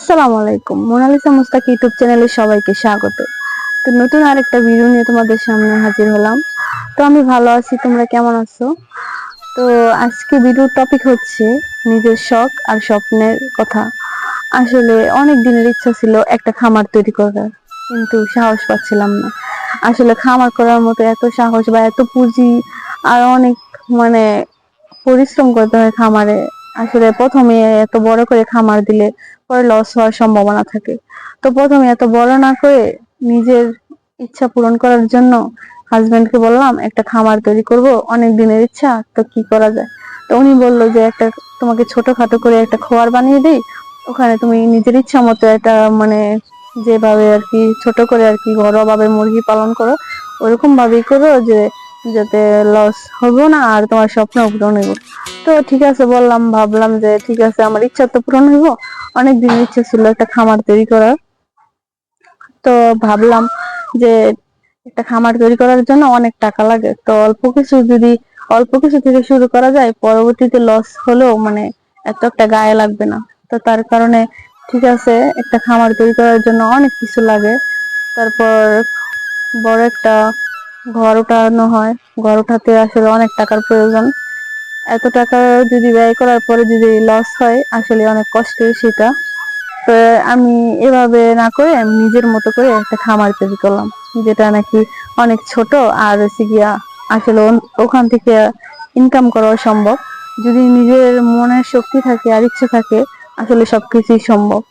আসসালামু আলাইকুম। Mona Lisa Mustaq YouTube চ্যানেলে সবাইকে স্বাগত। তো নতুন আরেকটা ভিডিও নিয়ে তোমাদের সামনে হাজির হলাম। তো আমি ভালো আছি, তোমরা কেমন আছো? তো আজকে ভিডিওর টপিক হচ্ছে নিজের শখ আর স্বপ্নের কথা। আসলে অনেক দিনের ইচ্ছা ছিল একটা খামার তৈরি করার, কিন্তু সাহস পাচ্ছিলাম না। আসলে খামার করার মতো এত সাহস বা এত পুঁজি আর অনেক মানে পরিশ্রম করতে হয় খামারে। আসলে প্রথমে এত বড় করে খামার দিলে পরে লস হওয়ার সম্ভাবনা থাকে। তো প্রথমে এত বড় না করে নিজের ইচ্ছা পূরণ করার জন্য হাজবেন্ডকে বললাম একটা খামার তৈরি করব, অনেক দিনের ইচ্ছা, তো কি করা যায়। তো উনি বললো যে একটা তোমাকে ছোটখাটো করে একটা খোয়ার বানিয়ে দেই, ওখানে তুমি নিজের ইচ্ছা মতো একটা মানে যেভাবে আর কি ছোট করে আর কি ঘরোয়া ভাবে মুরগি পালন করো, ওরকম ভাবেই করো, যে যাতে লস হবে না আর তোমার স্বপ্ন পূরণ হইব। তো ঠিক আছে বললাম, ভাবলাম যে ঠিক আছে আমার ইচ্ছা তো পূরণ হইব, অনেক দিনের ইচ্ছা ছিল একটা খামার তৈরি করার। তো ভাবলাম যে একটা খামার তৈরি করার জন্য অনেক টাকা লাগে, তো অল্প কিছু থেকে শুরু করা যায়, পরবর্তীতে লস হলেও মানে এত একটা গায়ে লাগবে না। তো তার কারণে ঠিক আছে, একটা খামার তৈরি করার জন্য অনেক কিছু লাগে। তারপর বড় একটা ঘর উঠানো হয়, ঘর উঠাতে আসলে অনেক টাকার প্রয়োজন। এত টাকা যদি ব্যয় করার পরে যদি লস হয়, আসলে অনেক কষ্টের সেটা। তো আমি এভাবে না করে আমি নিজের মতো করে একটা খামার তৈরি করলাম, যেটা নাকি অনেক ছোট আর হচ্ছে গিয়া আসলে ওখান থেকে ইনকাম করা সম্ভব। যদি নিজের মনের শক্তি থাকে আর ইচ্ছে থাকে, আসলে সবকিছুই সম্ভব।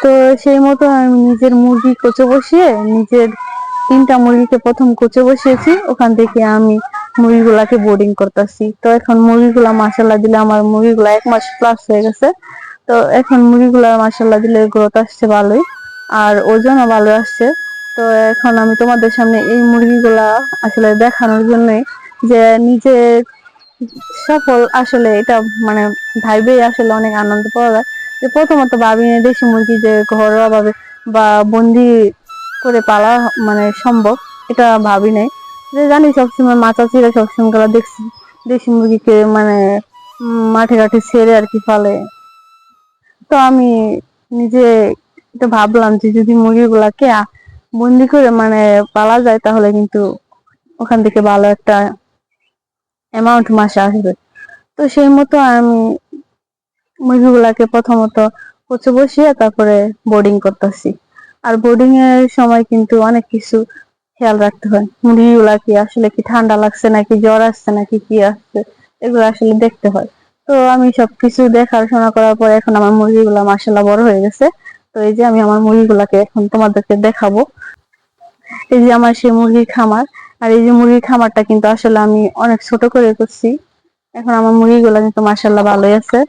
তো সেই মতো আমি নিজের মুরগি কোচে বসিয়ে নিজের 3টা মুরগিকে প্রথম কোচে বসিয়েছি, ওখান থেকে আমি মুরগিগুলাকে বোর্ডিং করতেছি। তো এখন মুরগিগুলা মাশাআল্লাহ দিলে আমার মুরগিগুলা 1 মাস প্লাস হয়ে গেছে। তো এখন মুরগিগুলা মাশাআল্লাহ দিলে গ্রোথ আসছে ভালোই, আর ওজনও ভালো আসছে। তো এখন আমি তোমাদের সামনে এই মুরগিগুলা আসলে দেখানোর জন্য, যে নিজে সফল আসলে এটা মানে ভাইবেই আসলে অনেক আনন্দ পাওয়া যায়। যে প্রথমত ভাবিনি দেশি মুরগি যে ঘরোয়া ভাবে বা বন্দি করে পালা মানে সম্ভব, এটা ভাবি নাই। যে জানি সবসময় মাথা ছিঁড়ে সবসময় গুলা দেখছি দেশি মুরগিকে মানে মাঠে ঘাটে ছেড়ে আর কি পালে। তো আমি নিজে এটা ভাবলাম যে যদি মুরগিগুলাকে বন্দি করে মানে পালা যায়, তাহলে কিন্তু ওখান থেকে ভালো একটা অ্যামাউন্ট মাসে আসবে। তো সেই মতো আমি মুরগিগুলাকে প্রথমত কোচে বসিয়ে তারপরে বোর্ডিং করতেছি। আর বোর্ডিং এর সময় কিন্তু অনেক কিছু খেয়াল রাখতে হয়। মুরগিগুলা কি আসলে কি ঠান্ডা লাগছে নাকি জ্বর আসছে নাকি কি আসছে, এগুলো আসলে দেখতে হয়। তো আমি সবকিছু দেখাশোনা করার পর এখন আমার মুরগিগুলা মাশাআল্লাহ বড় হয়ে গেছে। তো এই যে আমি আমার মুরগিগুলাকে এখন তোমাদেরকে দেখাবো। এই যে আমার সেই মুরগির খামার, আর এই যে মুরগির খামারটা কিন্তু আসলে আমি অনেক ছোট করে করছি। এখন আমার মুরগিগুলা কিন্তু মাশাআল্লাহ ভালোই আছে।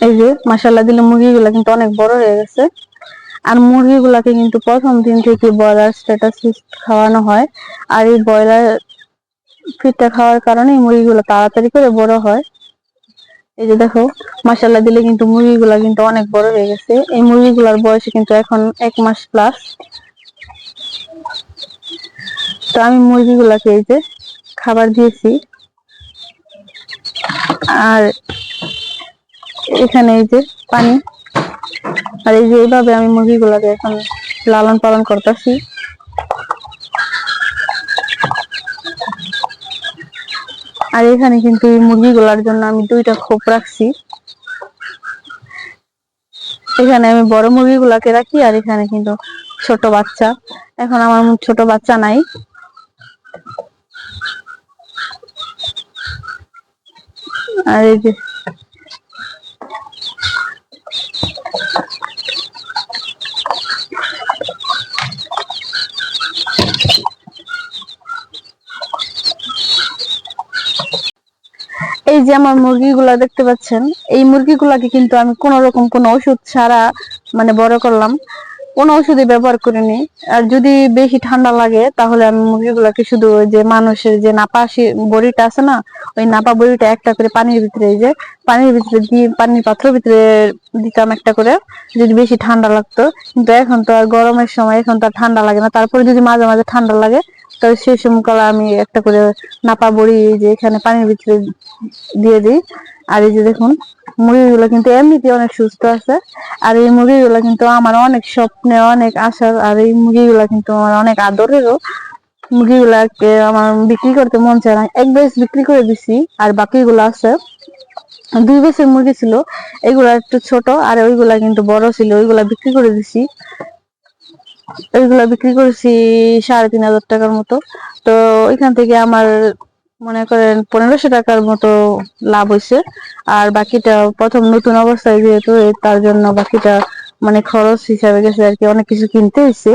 এই যে মাশাআল্লাহ দিলে মুরগিগুলা কিন্তু অনেক বড় হয়ে গেছে। আর মুরগিগুলাকে কিন্তু প্রথম দিন থেকে ব্রয়লার স্ট্যাটাস ফিড খাওয়ানো হয়। আর এই ব্রয়লার ফিডটা খাওয়ার কারণে মুরগিগুলো তাড়াতাড়ি করে বড় হয়। এই যে দেখো, মাশাআল্লাহ দিলে কিন্তু মুরগিগুলা কিন্তু অনেক বড় হয়ে গেছে। এই মুরগিগুলার বয়স কিন্তু এখন 1 মাস প্লাস। তো আমি মুরগিগুলাকে এই যে খাবার দিয়েছি, আর এখানে এই যে পানি, আর এই যে এইভাবে আমি মুরগিগুলাকে এখন লালন পালন করতেছি। আর এখানে কিন্তু এই মুরগিগুলার জন্য আমি 2টা খোপ রাখছি। এখানে আমি বড় মুরগিগুলাকে রাখি, আর এখানে কিন্তু ছোট বাচ্চা। এখন আমার ছোট বাচ্চা নাই। আর এই যে এই যে আমার মুরগিগুলা দেখতে পাচ্ছেন, এই মুরগিগুলাকে কিন্তু আমি কোন রকম কোনো ওষুধ ছাড়া মানে বড় করলাম, কোনো ওষুধই ব্যবহার করিনি। আর যদি বেশি ঠান্ডা লাগে, তাহলে আমি মুরগিগুলাকে শুধু ওই যে মানুষের যে নাপা বড়িটা আছে না, ওই নাপা বড়িটা একটা করে পানির ভিতরে, এই যে পানির ভিতরে দিয়ে পানির পাত্রের ভিতরে দিতাম একটা করে, যদি বেশি ঠান্ডা লাগতো। কিন্তু এখন তো আর গরমের সময়, এখন তো আর ঠান্ডা লাগে না, তারপরে যদি মাঝে মাঝে ঠান্ডা লাগে তো সেই সময়কালে আমি একটা করে নাপা বড়ি এই যে এখানে পানির ভিতরে দিয়ে দিই। আর এই যে দেখুন মুরগিগুলো কিন্তু এমনিতে অনেক সুস্থ আছে। আর এই মুরগিগুলো কিন্তু আমার অনেক স্বপ্নে অনেক আশার, আর এই মুরগিগুলো কিন্তু আমার অনেক আদরেরও। মুরগিগুলাকে আমার বিক্রি করতে মন চায় না, এক বেশ বিক্রি করে দিছি। আর বাকিগুলো আছে, 2 বেসের মুরগি ছিল, এগুলা একটু ছোট আর ওইগুলা কিন্তু বড় ছিল, ওইগুলা বিক্রি করে দিছি। ওইগুলা বিক্রি করেছি 3,500 টাকার মতো। তো ওইখান থেকে আমার মনে করেন 1500 টাকার মতো লাভ হয়েছে। আর বাকিটা প্রথম নতুন অবস্থায় যেহেতু তার জন্য বাকিটা মানে খরচ হিসাবে গেছে আর কি, অনেক কিছু কিনতে হয়েছে।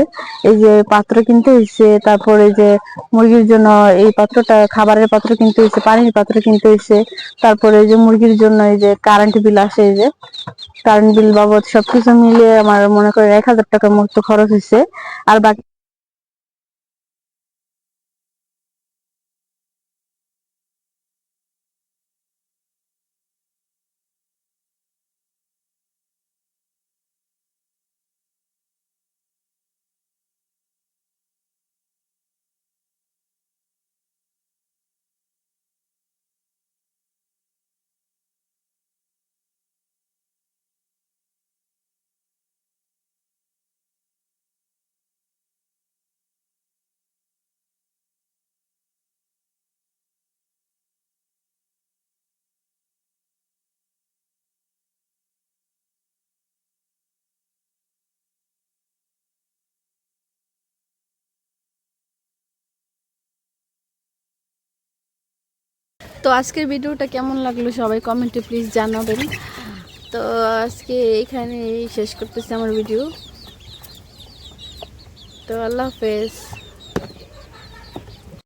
এই যে পাত্র কিনতে হয়েছে, তারপরে যে মুরগির জন্য এই পাত্রটা, খাবারের পাত্র কিনতে হয়েছে, পানির পাত্র কিনতে হয়েছে। তারপরে এই যে মুরগির জন্য এই যে কারেন্ট বিল আসে, এই যে কারেন্ট বিল বাবদ সবকিছু মিলিয়ে আমার মনে করেন 1,000 টাকার মতো খরচ হয়েছে। আর বাকি তো আজকের ভিডিওটা কেমন লাগলো সবাই কমেন্টে প্লিজ জানাবেন। তো আজকে এখানে শেষ করতেছি আমার ভিডিও। তো আল্লাহ হাফেজ।